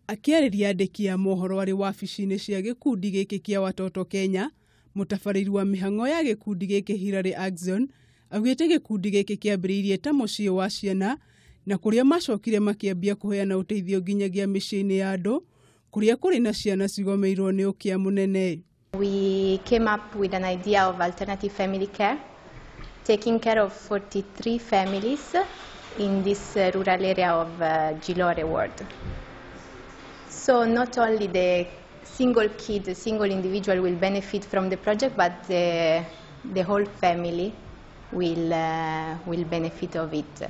Akiarĩria andĩki a mohoro arĩ wabici-inĩ cia gĩkundi gĩkĩ kĩa Watoto Kenya, mũtabarĩri wa mĩhang'o ya gĩkundi gĩkĩ Hilary Axon augĩte gĩkundi gĩkĩ kĩambĩrĩirie ta mũciĩ wa ciana na kũrĩa macokire makĩambia kũheana ũteithio nginyagia mĩciĩ-inĩ ya andũ kũrĩa kũrĩ na ciana cigomeirwo nĩ ũkĩa mũnene. We came up with an idea of alternative family care, taking care of 43 families in this rural area of Gilore ward. So not only the single kid, the single individual will benefit from the project, but the whole family will benefit of it.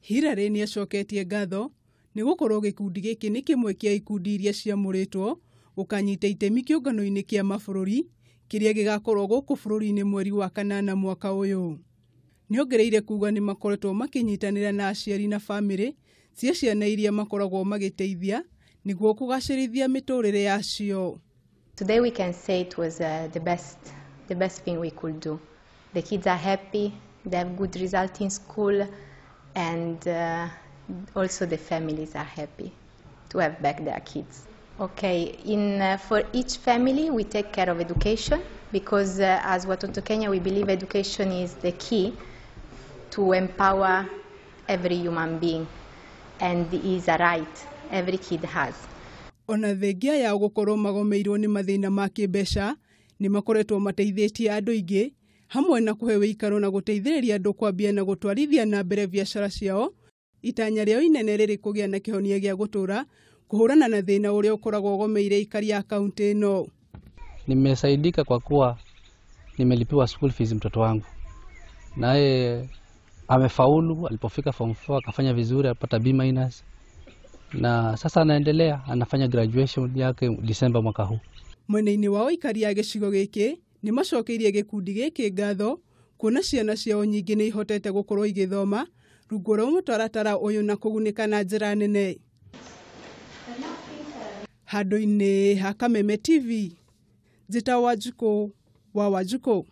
Hilary nĩ acoketie ngatho nĩ gũkorwo gĩkundi gĩkĩ nĩ kĩmwe kĩa ikundi iria ciamũrĩtwo gũkanyita itemi kĩũngano-inĩ kĩa mabũrũri kĩrĩa gĩgakorwo gũkũ bũrũri-inĩ mweri wa kanana mwaka ũyũ. Nĩongereire kuuga nĩ makoretwo makĩnyitanĩra na aciari na bamĩrĩ cia ciana iria makoragwo magĩteithia nĩguo kũgacĩrithia mĩtũrĩre yacio. Today we can say it was the best thing we could do. The kids are happy, they have good result in school, and also the families are happy to have back their kids. Okay, for each family we take care of education because as Watoto Kenya we believe education is the key to empower every human being and is a right every kid has. Ona thengia ya gũkorwo magomeirwo nĩ mathĩna ma kĩmbeca nĩ makoretwo mateithĩtie andũ aingĩ hamwe na kũhe wĩikaro na gũteithĩrĩria andũ kwambia na gũtwarithia na mbere biacara ciao. Itanya rĩao inene rĩrĩ kũgĩa na kĩhonia gĩa gũtũra kuhurana na thĩna ũrĩa ũkoragwo ũgomeire ikari ya kaunti ĩno. Nimesaidika kwa kuwa nimelipiwa school fees mtoto wangu. Naye amefaulu, alipofika form 4 akafanya vizuri, alipata B-. Na sasa anaendelea, anafanya graduation yake Disemba mwaka huu. Mwena-inĩ wao ikari ya gĩcigo gĩkĩ nĩ macokeirie gĩkundi gĩkĩ ngatho kuona ciana ciao nyingĩ nĩ ihotete gũkorwo igĩthoma rungu rwa mũtaratara ũyũ na kũgunĩka na njĩra nene. Handũ-inĩ ha Kameme TV, Njĩta Wanjikũ wa Wanjikũ.